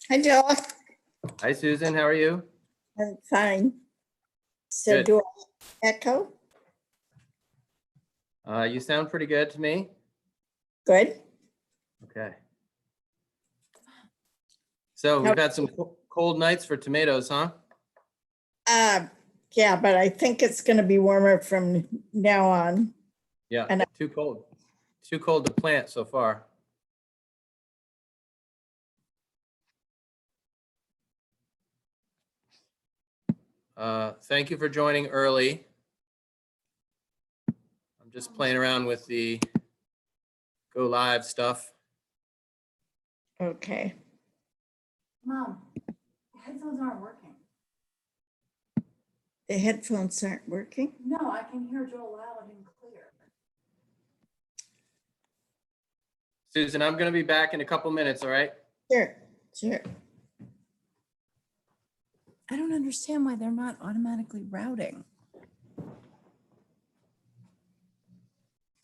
Hi, Joe. Hi, Susan. How are you? I'm fine. So Good. do I echo? You sound pretty good to me. Good. Okay. So we've had some cold nights for tomatoes, huh? Yeah, but I think it's going to be warmer from now on. Yeah, And too cold. Too cold to plant so far. Thank you for joining early. I'm just playing around with the go live stuff. Okay. Mom, the headphones aren't working. The headphones aren't working. No, I can hear Joel loud and clear. Susan, I'm going to be back in a couple minutes, all right? Sure, sure. I don't understand why they're not automatically routing.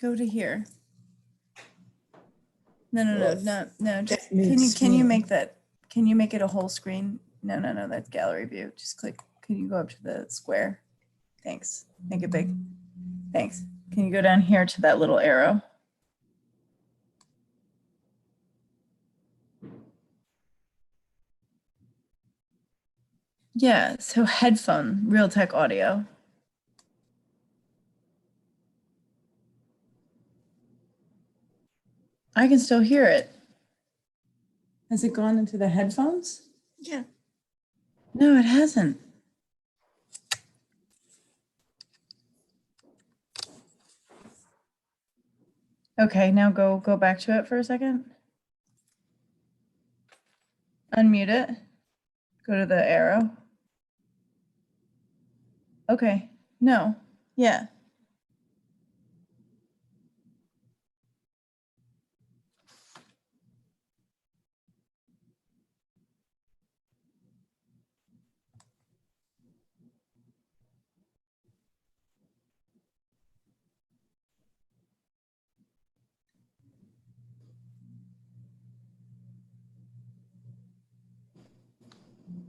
Go to here. No. Just, can you make that? Can you make it a whole screen? No. That's gallery view. Just click. Can you go up to the square? Thanks. Make it big. Thanks. Can you go down here to that little arrow? Yeah. So headphone, Realtek audio. I can still hear it. Has it gone into the headphones? Yeah. No, it hasn't. Okay, now go back to it for a second. Unmute it. Go to the arrow. Okay. No. Yeah.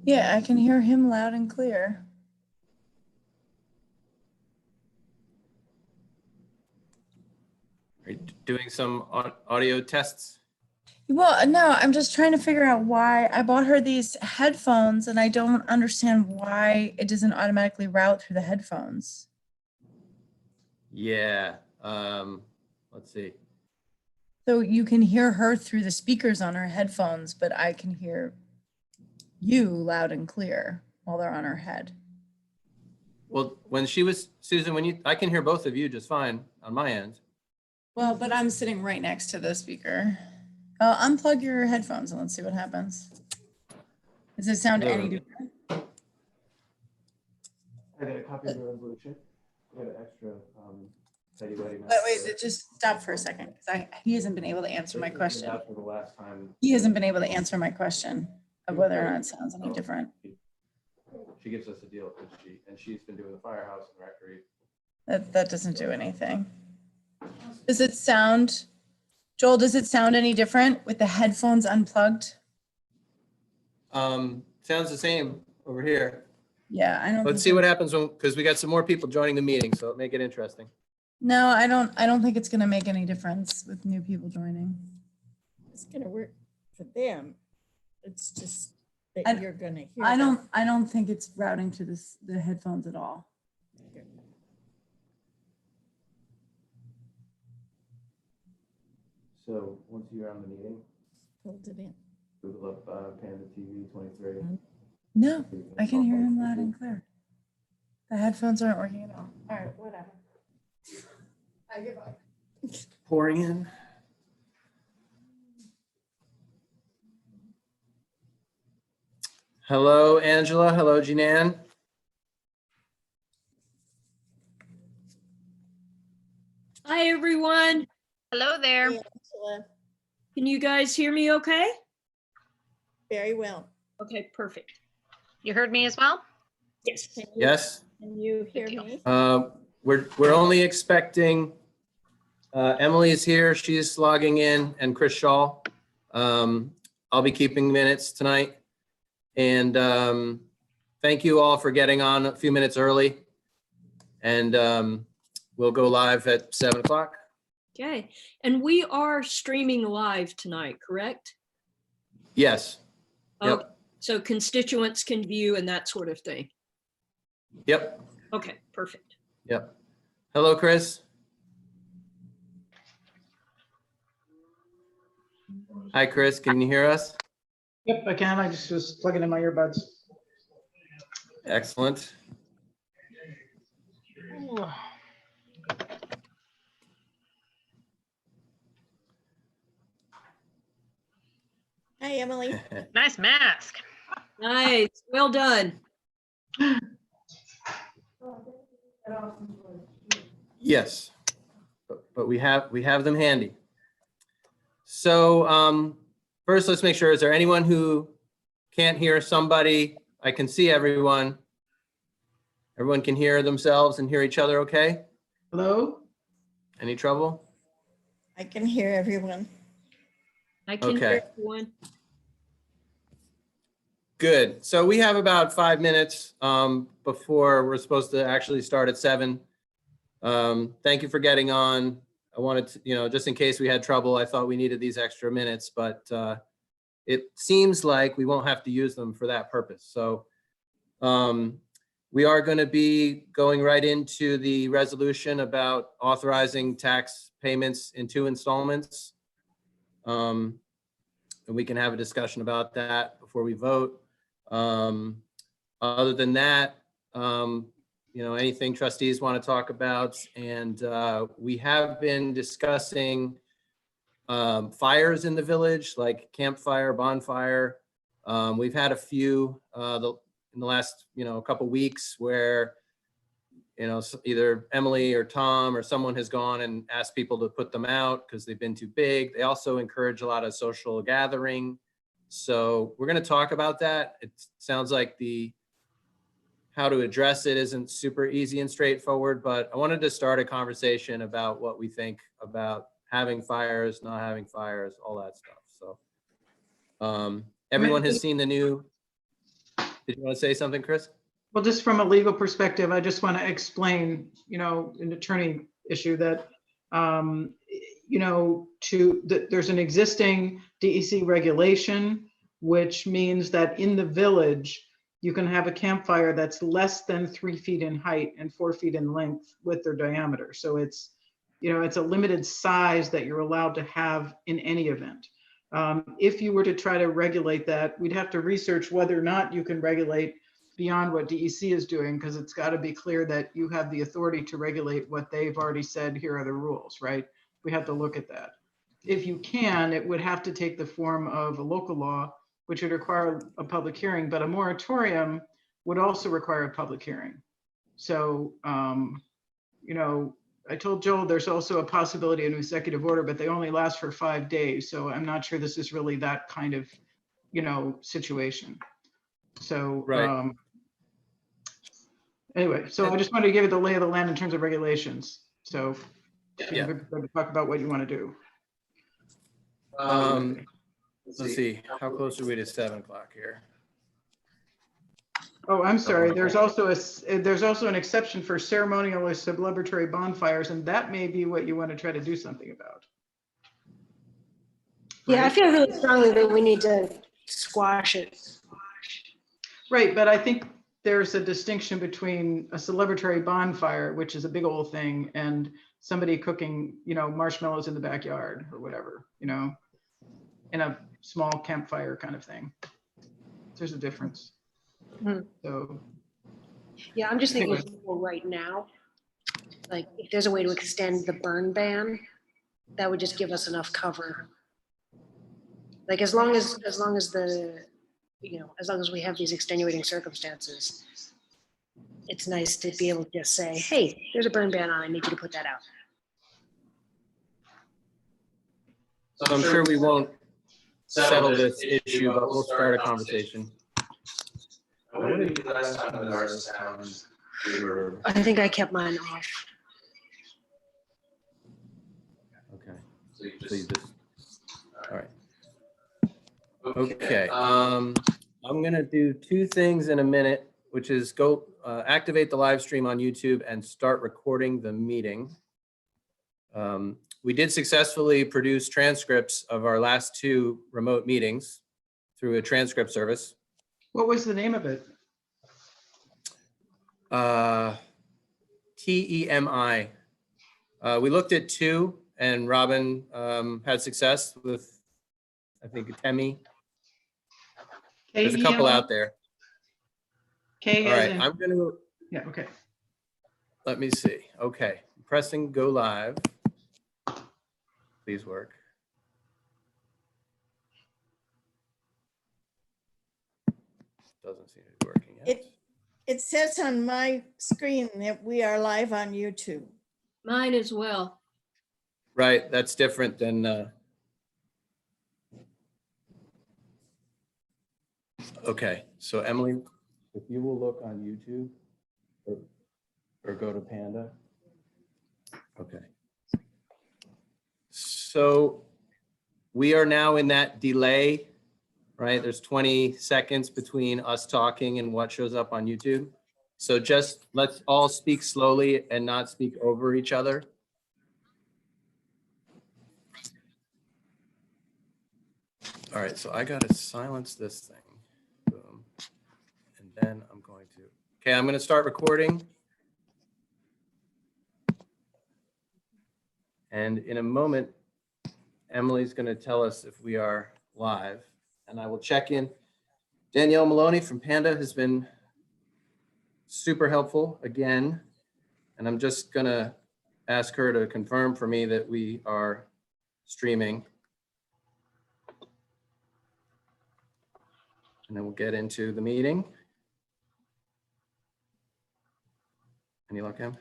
Yeah, I can hear him loud and clear. Are you doing some audio tests? Well, no, I'm just trying to figure out why I bought her these headphones and I don't understand why it doesn't automatically route through the headphones. Yeah. Let's see. So you can hear her through the speakers on her headphones, but I can hear you loud and clear while they're on her head. Well, when she was, Susan, I can hear both of you just fine on my end. Well, but I'm sitting right next to the speaker. Unplug your headphones and let's see what happens. Does it sound any different? I got a copy of the resolution. I got an extra Wait, just stop for a second because he hasn't been able to answer my question. For the last time. He hasn't been able to answer my question of whether or not it sounds any different. She gives us a deal and she's been doing the firehouse and rectory. That doesn't do anything. Does it sound, Joel, does it sound any different with the headphones unplugged? Sounds the same over here. Yeah, I don't. Let's see what happens because we got some more people joining the meeting, so it'll make it interesting. No, I don't think it's gonna make any difference with new people joining. It's going to work for them. It's just that you're going to hear. I don't think it's routing to the headphones at all. So once you're on the meeting, Hold it in. Google up Panda TV 23. No, I can hear him loud and clear. The headphones aren't working at all. All right, whatever. I give up. Pouring in. Hello, Angela. Hello, Jeananne. Hi, everyone. Hello there. Hey, Angela. Can you guys hear me okay? Very well. Okay, perfect. You heard me as well? Yes. Yes. Can you hear Good me? We're only expecting Emily is here. She's logging in, and Chris Shaw. I'll be keeping minutes tonight. And thank you all for getting on a few minutes early. And we'll go live at 7 o'clock. Okay, and we are streaming live tonight, correct? Yes. Yep. Okay, so constituents can view and that sort of thing. Yep. Okay, perfect. Yep. Hello, Chris. Hi, Chris. Can you hear us? Yep, I can. I just was plugging in my earbuds. Excellent. Hi, Emily. Nice mask. Nice, well done. Yes, but we have them handy. So first, let's make sure, is there anyone who can't hear somebody? I can see everyone. Everyone can hear themselves and hear each other okay? Hello? Any trouble? I can hear everyone. I can Okay. hear everyone. Good. So we have about 5 minutes before we're supposed to actually start at 7. Thank you for getting on. I wanted to, just in case we had trouble, I thought we needed these extra minutes, but it seems like we won't have to use them for that purpose. So we are going to be going right into the resolution about authorizing tax payments in 2 installments. And we can have a discussion about that before we vote. Other than that, anything trustees want to talk about. And we have been discussing fires in the village, like campfire, bonfire. We've had a few in the last, couple weeks where, either Emily or Tom or someone has gone and asked people to put them out because they've been too big. They also encourage a lot of social gathering. So we're going to talk about that. It sounds like how to address it isn't super easy and straightforward, but I wanted to start a conversation about what we think about having fires, not having fires, all that stuff. So everyone has seen the new, did you want to say something, Chris? Well, just from a legal perspective, I just want to explain, an attorney issue that, there's an existing DEC regulation, which means that in the village, you can have a campfire that's less than 3 feet in height and 4 feet in length with their diameter. So it's a limited size that you're allowed to have in any event. If you were to try to regulate that, we'd have to research whether or not you can regulate beyond what DEC is doing, because it's got to be clear that you have the authority to regulate what they've already said, here are the rules, right? We have to look at that. If you can, it would have to take the form of a local law, which would require a public hearing, but a moratorium would also require a public hearing. So, I told Joel there's also a possibility of an executive order, but they only last for 5 days. So I'm not sure this is really that kind of, situation. So, Right. Anyway, so I just wanted to give it the lay of the land in terms of regulations. So Yeah. talk about what you want to do. Let's see, how close are we to 7 o'clock here? Oh, I'm sorry. There's also an exception for ceremonial or celebratory bonfires, and that may be what you want to try to do something about. Yeah, I feel really strongly that we need to squash it. Right, but I think there's a distinction between a celebratory bonfire, which is a big old thing, and somebody cooking, marshmallows in the backyard or whatever, in a small campfire kind of thing. There's a difference. So, Yeah, I'm just thinking Anyway. right now, like if there's a way to extend the burn ban, that would just give us enough cover. Like as long as we have these extenuating circumstances, it's nice to be able to just say, hey, there's a burn ban on, I need you to put that out. So I'm sure we won't settle this issue, but we'll start a conversation. When did you last time with our sound? I think I kept mine off. Okay. So you So you just, just, all right. Okay. I'm gonna do two things in a minute, which is go activate the live stream on YouTube and start recording the meeting. We did successfully produce transcripts of our last two remote meetings through a transcript service. What was the name of it? TEMI. We looked at two, and Robin had success with, I think, Temi. There's a couple out there. K All as right, in, I'm gonna, yeah, okay. let me see. Okay, pressing go live. Please work. Doesn't seem to be working yet. It says on my screen that we are live on YouTube. Mine as well. Right, that's different than, okay, so Emily, if you will look on YouTube or go to Panda. Okay. So we are now in that delay, right? There's 20 seconds between us talking and what shows up on YouTube. So just let's all speak slowly and not speak over each other. All right, so I gotta silence this thing. Boom. And then I'm going to, okay, I'm gonna start recording. And in a moment, Emily's gonna tell us if we are live, and I will check in. Danielle Maloney from Panda has been super helpful again. And I'm just gonna ask her to confirm for me that we are streaming. And then we'll get into the meeting. Any luck, Em?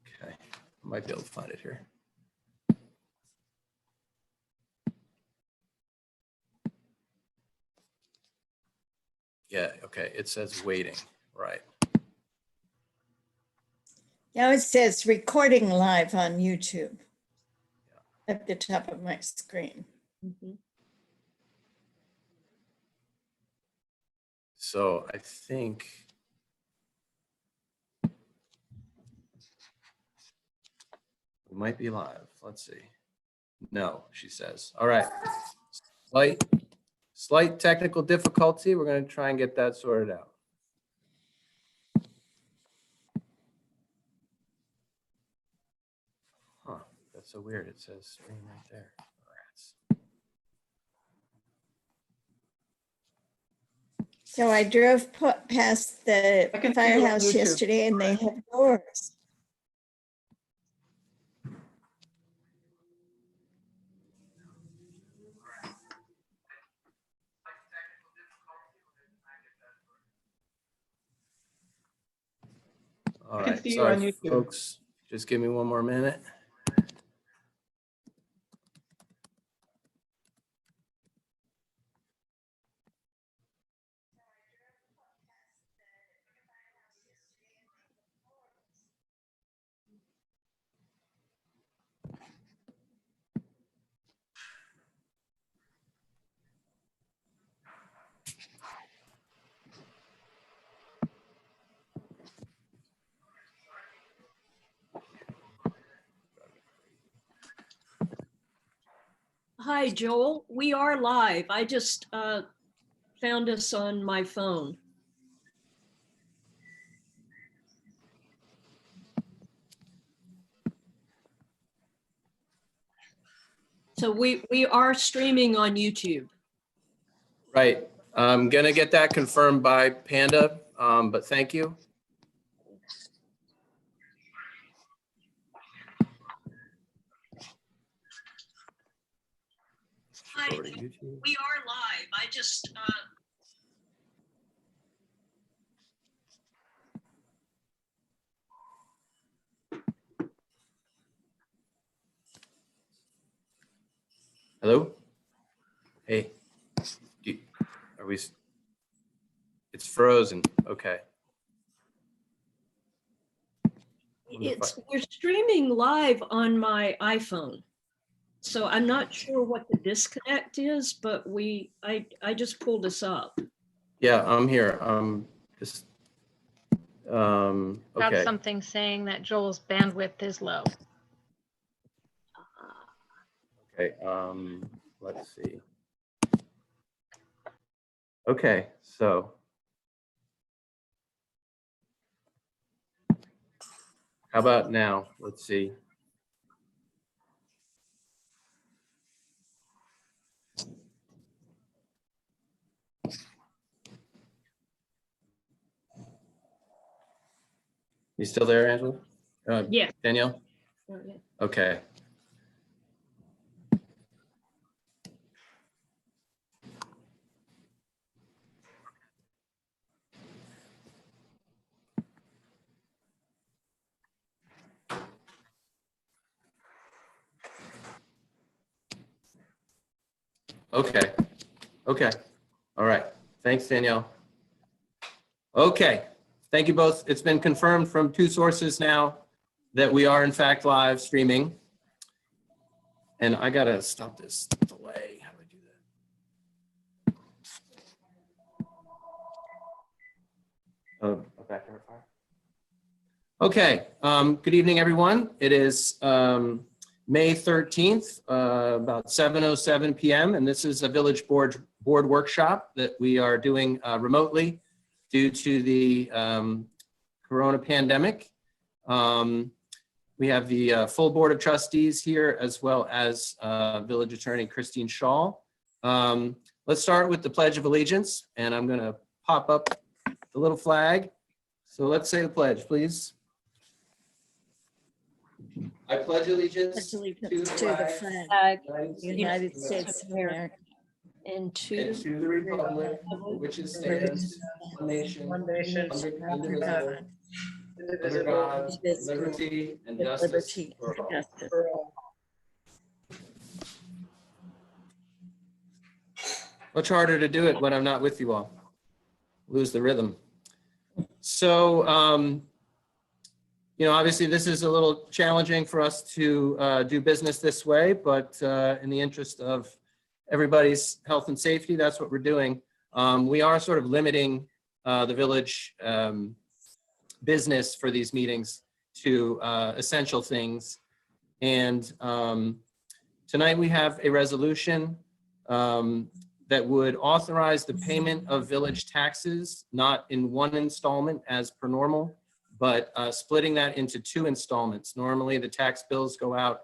Okay, I might be able to find it here. Yeah, okay, it says waiting, right. Now it says recording live on YouTube at the top of my screen. Mhm. So I think we might be live. Let's see. No, she says. All right. Slight technical difficulty. We're going to try and get that sorted out. Huh, that's so weird. It says stream right there. Rats. So I drove past the I can see you on firehouse YouTube. yesterday and they have doors. All I can right, see you on sorry, YouTube. folks. Just give me one more minute. Hi, Joel. We are live. I just found us on my phone. So we are streaming on YouTube. Right. I'm going to get that confirmed by Panda, but thank you. Hi, Over to YouTube. we are live. I just Hello? Hey, are we, it's frozen. Okay. we're streaming live on my iPhone. So I'm not sure what the disconnect is, but I just pulled us up. Yeah, I'm here. Just, Got okay. something saying that Joel's bandwidth is low. Okay, let's see. Okay, so. How about now? Let's see. You still there, Angela? Yeah. Danielle? Okay. Okay. Okay. All right. Thanks, Danielle. Okay. Thank you both. It's been confirmed from 2 sources now that we are in fact live streaming. And I gotta stop this delay. How do I do that? Oh, back there. Okay. Good evening, everyone. It is May 13th, about 7:07 p.m. And this is a village board workshop that we are doing remotely due to the corona pandemic. We have the full board of trustees here, as well as village attorney Christine Shaw. Let's start with the Pledge of Allegiance, and I'm gonna pop up the little flag. So let's say the pledge, please. I pledge allegiance To the flag flag, of the United States of America, And and to to the republic for which it stands, one nation, under God, liberty and with justice liberty for and all. justice. Much harder to do it when I'm not with you all. Lose the rhythm. So, you know, obviously this is a little challenging for us to do business this way, but in the interest of everybody's health and safety, that's what we're doing. We are sort of limiting the village business for these meetings to essential things. And tonight we have a resolution that would authorize the payment of village taxes, not in one installment as per normal, but splitting that into 2 installments. Normally the tax bills go out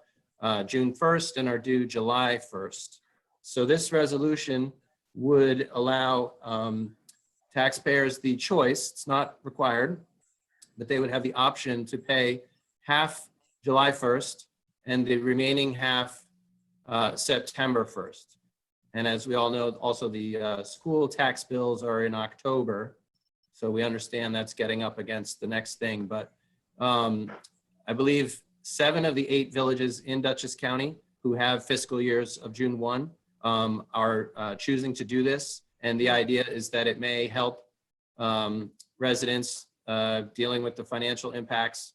June 1st and are due July 1st. So this resolution would allow taxpayers the choice, it's not required, but they would have the option to pay half July 1st and the remaining half September 1st. And as we all know, also the school tax bills are in October. So we understand that's getting up against the next thing. But I believe 7 of the 8 villages in Dutchess County who have fiscal years of June 1 are choosing to do this. And the idea is that it may help residents dealing with the financial impacts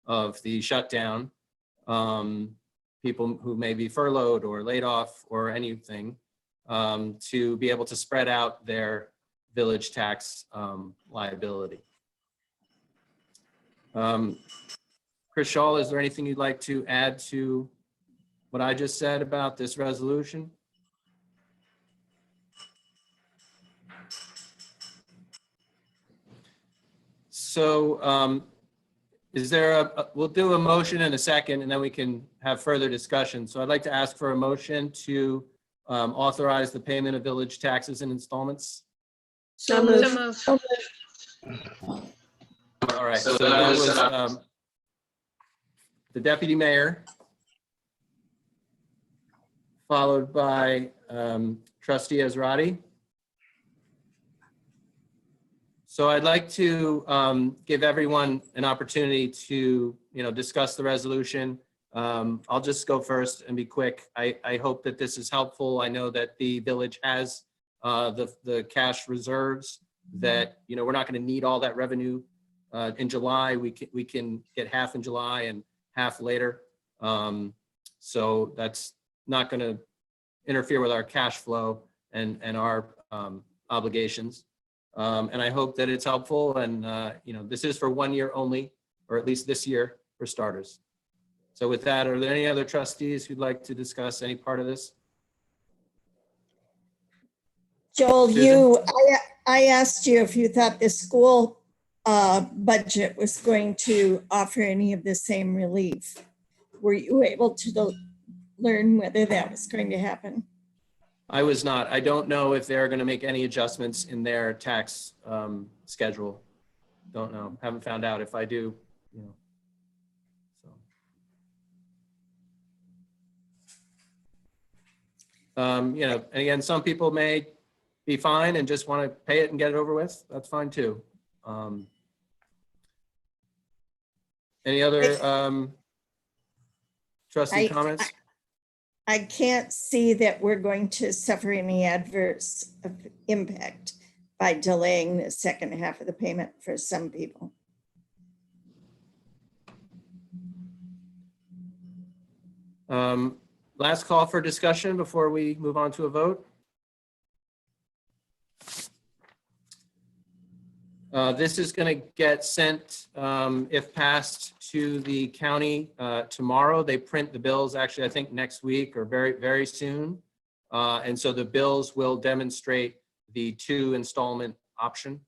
of the shutdown, people who may be furloughed or laid off or anything, to be able to spread out their village tax liability. Chris Shaw, is there anything you'd like to add to what I just said about this resolution? So is there we'll do a motion in a second and then we can have further discussion. So I'd like to ask for a motion to authorize the payment of village taxes in installments. So So moved. All right, So so that that was, was the deputy mayor, followed by trustee Ezrati. So I'd like to give everyone an opportunity to, discuss the resolution. I'll just go first and be quick. I hope that this is helpful. I know that the village has the cash reserves that, we're not going to need all that revenue in July. We can get half in July and half later. So that's not going to interfere with our cash flow and our obligations. And I hope that it's helpful. And, this is for 1 year only, or at least this year for starters. So with that, are there any other trustees who'd like to discuss any part of this? Joel, Susan? I asked you if you thought the school budget was going to offer any of the same relief. Were you able to learn whether that was going to happen? I was not. I don't know if they're going to make any adjustments in their tax schedule. Don't know. Haven't found out. If I do, So. And again, some people may be fine and just want to pay it and get it over with. That's fine too. Any other trustee comments? I can't see that we're going to suffer any adverse impact by delaying the second half of the payment for some people. Last call for discussion before we move on to a vote. This is going to get sent, if passed, to the county tomorrow. They print the bills actually, I think next week or very, very soon. And so the bills will demonstrate the 2 installment option.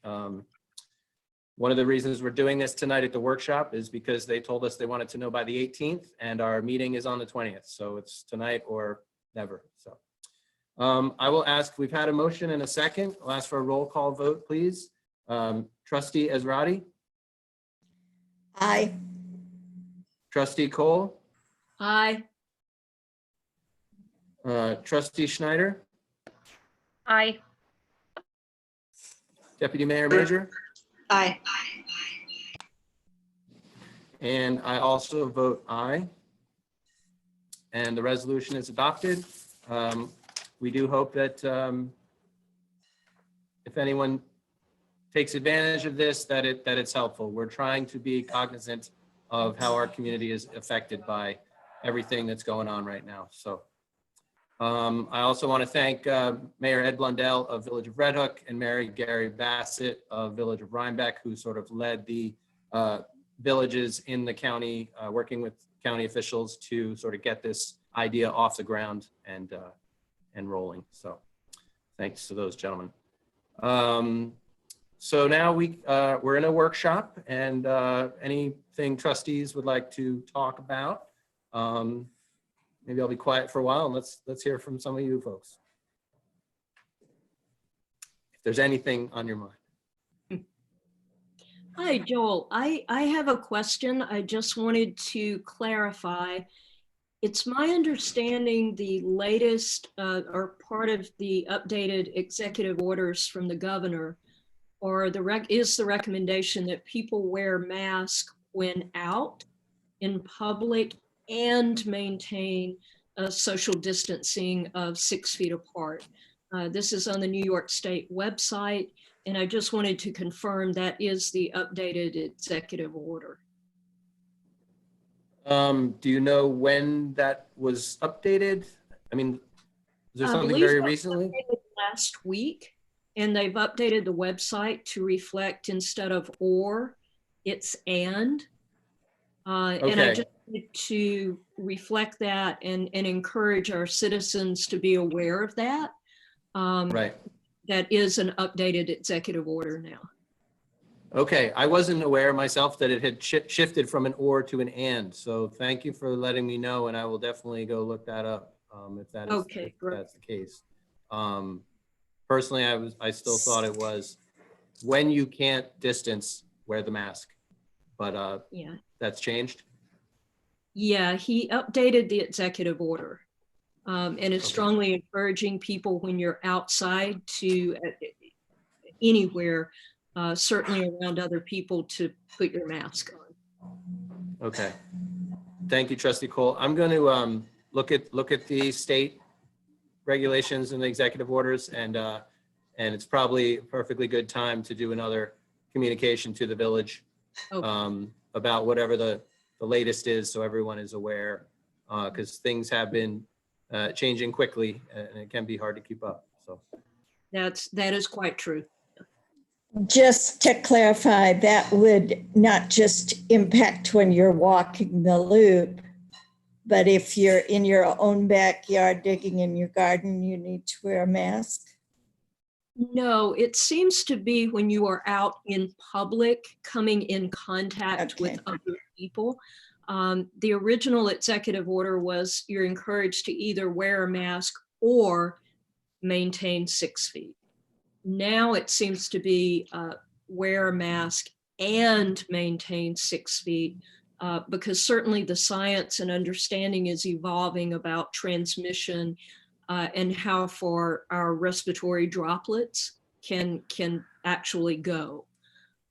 One of the reasons we're doing this tonight at the workshop is because they told us they wanted to know by the 18th, and our meeting is on the 20th. So it's tonight or never. So I will ask, we've had a motion and a second. I'll ask for a roll call vote, please. Trustee Ezrati? Aye. Trustee Cole? Aye. Trustee Schneider? Aye. Deputy Mayor Major? Aye. And I also vote aye. And the resolution is adopted. We do hope that if anyone takes advantage of this, that it's helpful. We're trying to be cognizant of how our community is affected by everything that's going on right now. So I also want to thank Mayor Ed Blundell of Village of Red Hook and Mayor Gary Bassett of Village of Rhinebeck, who sort of led the villages in the county, working with county officials to sort of get this idea off the ground and rolling. So thanks to those gentlemen. So now we're in a workshop, and anything trustees would like to talk about. Maybe I'll be quiet for a while and let's hear from some of you folks. If there's anything on your mind. Hi, Joel. I have a question. I just wanted to clarify. It's my understanding the latest or part of the updated executive orders from the governor or is the recommendation that people wear masks when out in public and maintain a social distancing of 6 feet apart. This is on the New York State website, and I just wanted to confirm that is the updated executive order. Do you know when that was updated? I mean, is there something very recently? Last week, and they've updated the website to reflect instead of or, it's and. And I just need to reflect that and encourage our citizens to be aware of that. Right. That is an updated executive order now. Okay, I wasn't aware myself that it had shifted from an or to an and. So thank you for letting me know, and I will definitely go look that up if that is Okay, if that's the case. Personally, I still thought it was when you can't distance, wear the mask, but Yeah. that's changed. Yeah, he updated the executive order and is strongly encouraging people when you're outside to anywhere, certainly around other people, to put your mask on. Okay. Thank you, Trustee Cole. I'm going to look at the state regulations and the executive orders, and it's probably a perfectly good time to do another communication to the village about whatever the latest is, so everyone is aware because things have been changing quickly and it can be hard to keep up. So That is quite true. Just to clarify, that would not just impact when you're walking the loop, but if you're in your own backyard digging in your garden, you need to wear a mask? No, it seems to be when you are out in public, coming in contact with other people. The original executive order was you're encouraged to either wear a mask or maintain 6 feet. Now it seems to be wear a mask and maintain 6 feet, because certainly the science and understanding is evolving about transmission and how far our respiratory droplets can actually go.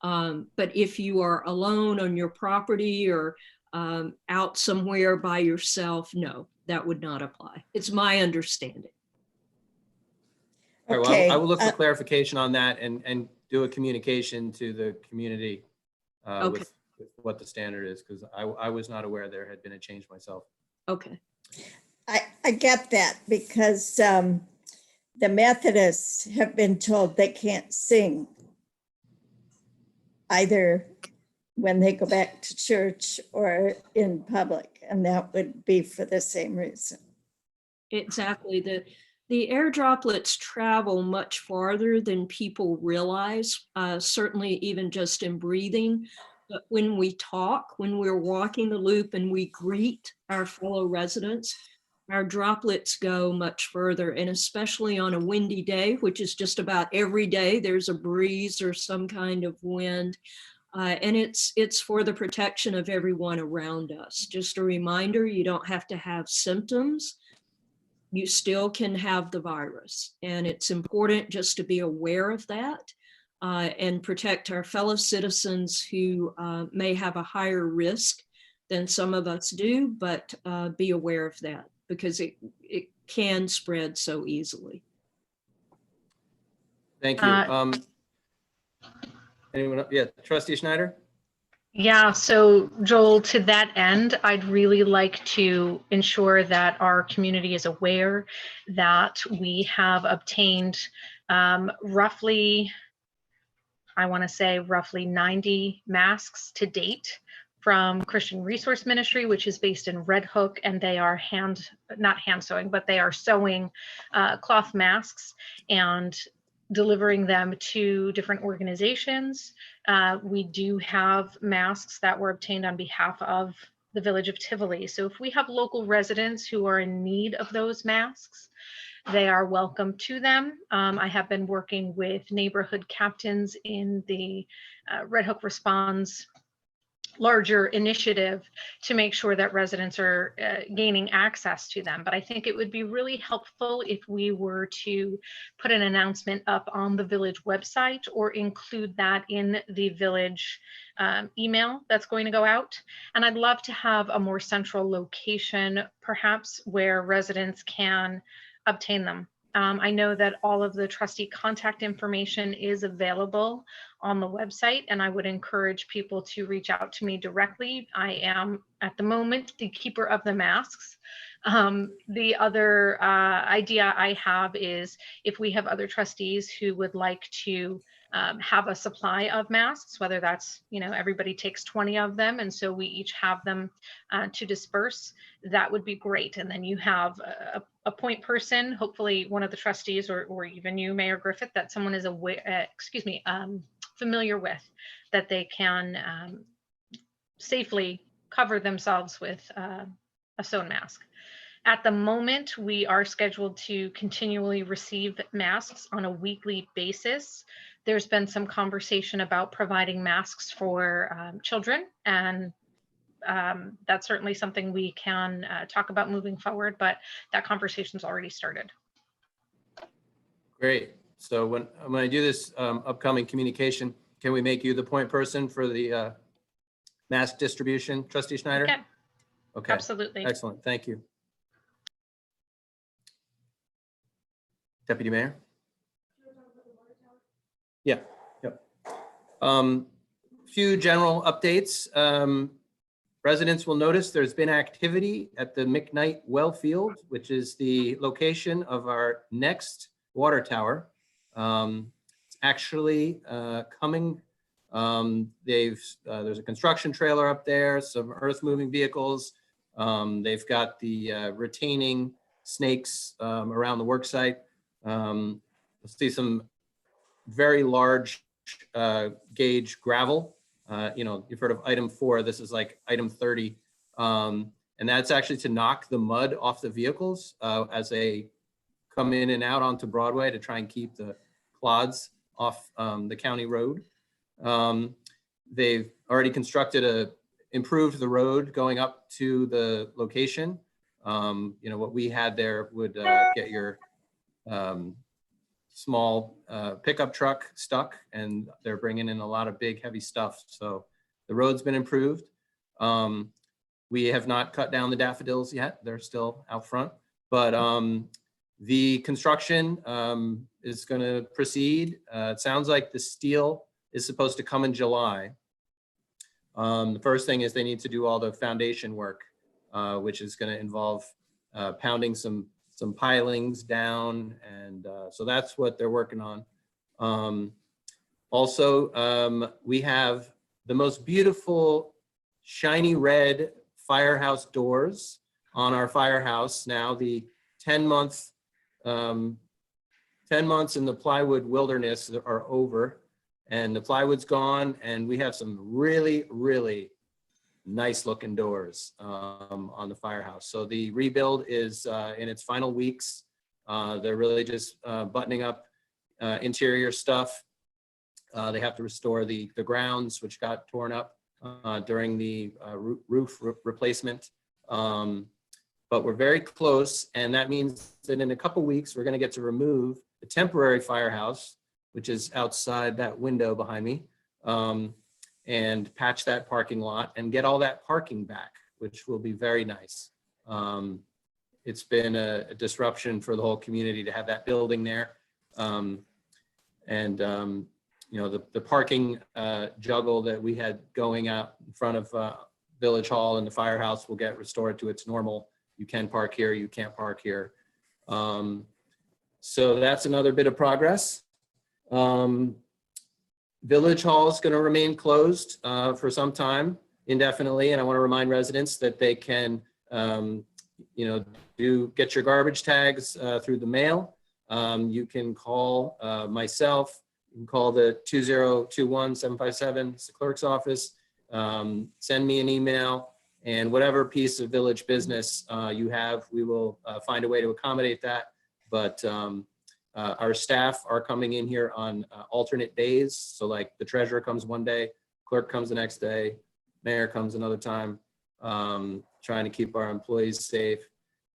But if you are alone on your property or out somewhere by yourself, no, that would not apply. It's my understanding. all right, Okay. well, I will look for clarification on that and do a communication to the community Okay. with what the standard is, because I was not aware there had been a change myself. Okay. I get that because the Methodists have been told they can't sing either when they go back to church or in public, and that would be for the same reason. Exactly. The air droplets travel much farther than people realize, certainly even just in breathing. But when we talk, when we're walking the loop and we greet our fellow residents, our droplets go much further. And especially on a windy day, which is just about every day, there's a breeze or some kind of wind. And it's for the protection of everyone around us. Just a reminder, you don't have to have symptoms. You still can have the virus. And it's important just to be aware of that and protect our fellow citizens who may have a higher risk than some of us do, but be aware of that because it can spread so easily. Thank you. Anyone? Yeah, Trustee Schneider? Yeah, so Joel, to that end, I'd really like to ensure that our community is aware that we have obtained roughly 90 masks to date from Christian Resource Ministry, which is based in Red Hook, and they are not hand sewing, but they are sewing cloth masks and delivering them to different organizations. We do have masks that were obtained on behalf of the village of Tivoli. So if we have local residents who are in need of those masks, they are welcome to them. I have been working with neighborhood captains in the Red Hook Responds larger initiative to make sure that residents are gaining access to them. But I think it would be really helpful if we were to put an announcement up on the village website or include that in the village email that's going to go out. And I'd love to have a more central location, perhaps where residents can obtain them. I know that all of the trustee contact information is available on the website, and I would encourage people to reach out to me directly. I am, at the moment, the keeper of the masks. The other idea I have is if we have other trustees who would like to have a supply of masks, whether that's, everybody takes 20 of them, and so we each have them to disperse, that would be great. And then you have a point person, hopefully one of the trustees or even you, Mayor Griffith, that someone is familiar with, that they can safely cover themselves with a sewn mask. At the moment, we are scheduled to continually receive masks on a weekly basis. There's been some conversation about providing masks for children, and that's certainly something we can talk about moving forward, but that conversation's already started. Great. So when I do this upcoming communication, can we make you the point person for the mask distribution, Trustee Schneider? Okay. Okay. Absolutely. Excellent. Thank you. Deputy Mayor? Yeah. Yep. Few general updates. Residents will notice there's been activity at the McKnight Well Field, which is the location of our next water tower. It's actually coming. There's a construction trailer up there, some earth moving vehicles. They've got the retaining snakes around the work site. You'll see some very large gauge gravel. You've heard of item 4. This is like item 30. And that's actually to knock the mud off the vehicles as they come in and out onto Broadway to try and keep the clods off the county road. They've already improved the road going up to the location. What we had there would get your small pickup truck stuck, and they're bringing in a lot of big heavy stuff. So the road's been improved. We have not cut down the daffodils yet. They're still out front, but the construction is going to proceed. It sounds like the steel is supposed to come in July. The first thing is they need to do all the foundation work, which is going to involve pounding some pilings down, and so that's what they're working on. Also, we have the most beautiful shiny red firehouse doors on our firehouse now. The 10 months in the plywood wilderness are over, and the plywood's gone, and we have some really, really nice looking doors on the firehouse. So the rebuild is in its final weeks. They're really just buttoning up interior stuff. They have to restore the grounds, which got torn up during the roof replacement. But we're very close, and that means that in a couple weeks, we're gonna get to remove the temporary firehouse, which is outside that window behind me, and patch that parking lot and get all that parking back, which will be very nice. It's been a disruption for the whole community to have that building there. The parking juggle that we had going out in front of Village Hall and the firehouse will get restored to its normal. You can park here, you can't park here. So that's another bit of progress. Village Hall is going to remain closed for some time indefinitely, and I want to remind residents that they can, get your garbage tags through the mail. You can call myself. You can call the 2021-757. It's the clerk's office. Send me an email, and whatever piece of village business you have, we will find a way to accommodate that. But our staff are coming in here on alternate days. So like the treasurer comes one day, clerk comes the next day, mayor comes another time, trying to keep our employees safe.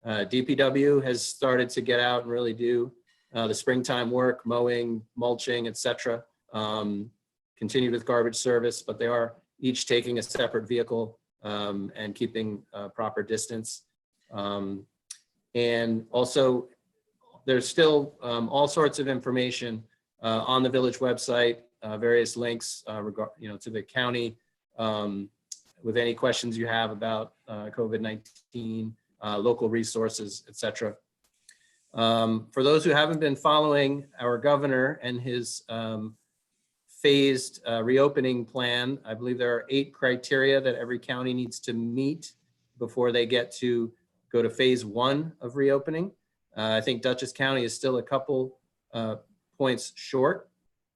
DPW has started to get out and really do the springtime work, mowing, mulching, etc. Continued with garbage service, but they are each taking a separate vehicle and keeping proper distance. And also, there's still all sorts of information on the village website, various links to the county with any questions you have about COVID-19, local resources, etc. For those who haven't been following our governor and his phased reopening plan, I believe there are 8 criteria that every county needs to meet before they get to go to phase 1 of reopening. I think Dutchess County is still a couple points short.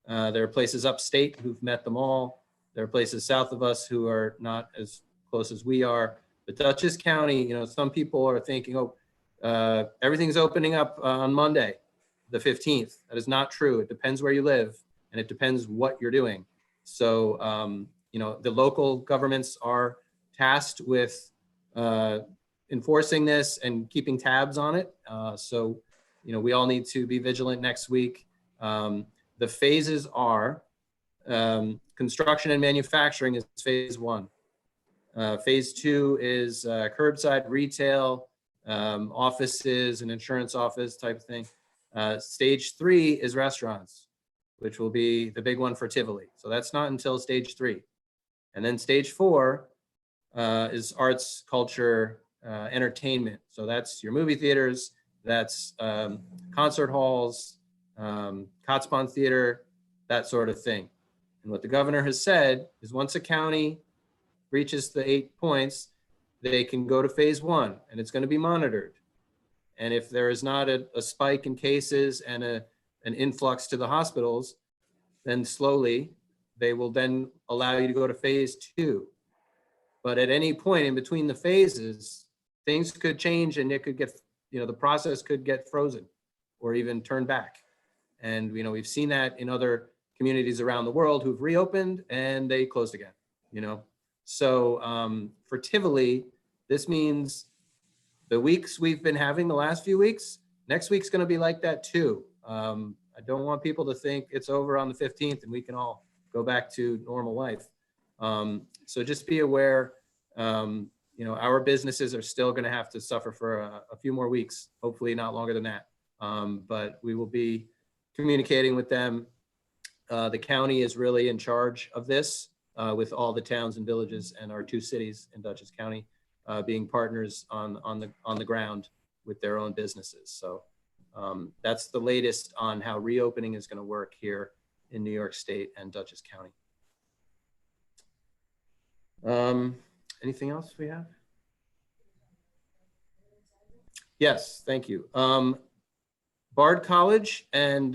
There are places upstate who've met them all. There are places south of us who are not as close as we are. But Dutchess County, some people are thinking, everything's opening up on Monday, the 15th. That is not true. It depends where you live, and it depends what you're doing. So, the local governments are tasked with enforcing this and keeping tabs on it. So, we all need to be vigilant next week. The phases are construction and manufacturing is phase 1. Phase 2 is curbside retail, offices and insurance office type of thing. Stage 3 is restaurants, which will be the big one for Tivoli. So that's not until stage 3. And then stage 4 is arts, culture, entertainment. So that's your movie theaters, that's concert halls, Kotzebue Theater, that sort of thing. And what the governor has said is once a county reaches the 8 points, they can go to phase 1 and it's going to be monitored. And if there is not a spike in cases and an influx to the hospitals, then slowly they will then allow you to go to phase 2. But at any point in between the phases, things could change and it could get, the process could get frozen or even turned back. And, we've seen that in other communities around the world who've reopened and they closed again, So for Tivoli, this means the weeks we've been having the last few weeks, next week's going to be like that too. I don't want people to think it's over on the 15th and we can all go back to normal life. So just be aware, our businesses are still going to have to suffer for a few more weeks, hopefully not longer than that. But we will be communicating with them. The county is really in charge of this with all the towns and villages and our 2 cities in Dutchess County being partners on the ground with their own businesses. So that's the latest on how reopening is going to work here in New York State and Dutchess County. Anything else we have? Yes, thank you. Bard College and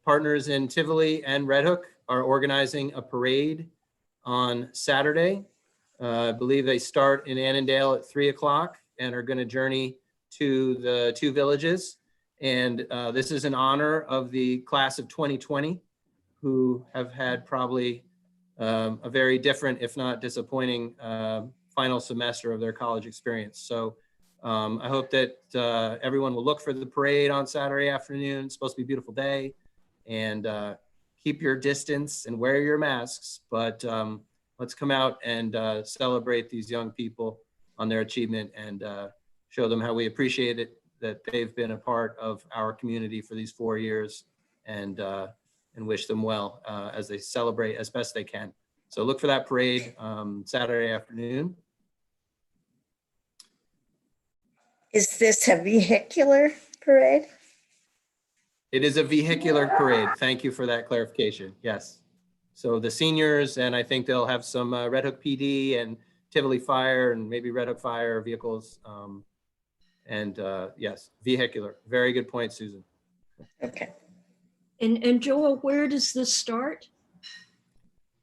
partners in Tivoli and Red Hook are organizing a parade on Saturday. I believe they start in Annandale at 3 o'clock and are going to journey to the 2 villages. And this is in honor of the class of 2020, who have had probably a very different, if not disappointing, final semester of their college experience. So I hope that everyone will look for the parade on Saturday afternoon. It's supposed to be a beautiful day, and keep your distance and wear your masks. But let's come out and celebrate these young people on their achievement and show them how we appreciate it, that they've been a part of our community for these 4 years, and wish them well as they celebrate as best they can. So look for that parade Saturday afternoon. Is this a vehicular parade? It is a vehicular parade. Thank you for that clarification. Yes. So the seniors, and I think they'll have some Red Hook PD and Tivoli Fire and maybe Red Hook Fire vehicles. Yes, vehicular. Very good point, Susan. Okay. And Joel, where does this start?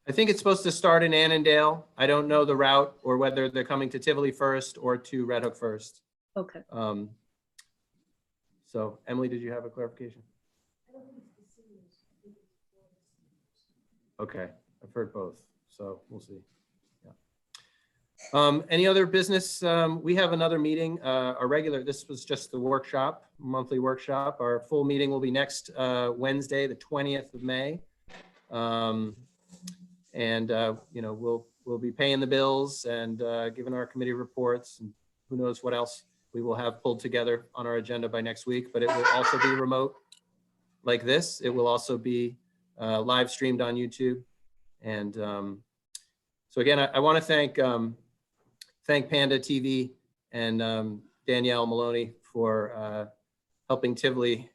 I think it's supposed to start in Annandale. I don't know the route or whether they're coming to Tivoli first or to Red Hook first. Okay. So Emily, did you have a clarification? Okay, I've heard both, so we'll see. Yeah. Any other business? We have another meeting, this was just the workshop, monthly workshop. Our full meeting will be next Wednesday, the 20th of May. We'll be paying the bills and giving our committee reports, and who knows what else we will have pulled together on our agenda by next week, but it will also be remote like this. It will also be live streamed on YouTube. And so again, I want to thank Panda TV and Danielle Maloney for helping Tivoli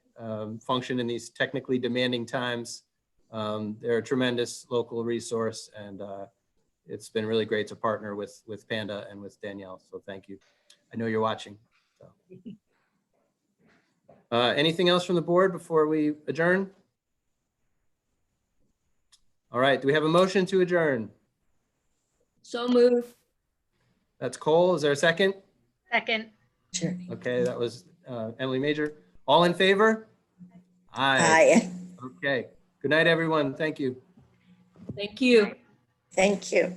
function in these technically demanding times. They're a tremendous local resource, and it's been really great to partner with Panda and with Danielle. So thank you. I know you're watching. So. Anything else from the board before we adjourn? All right, do we have a motion to adjourn? So moved. That's Cole. Is there a second? Second. Sure. Okay, that was Emily Major. All in favor? Aye. Aye. Okay. Good night, everyone. Thank you. Thank you. Thank you.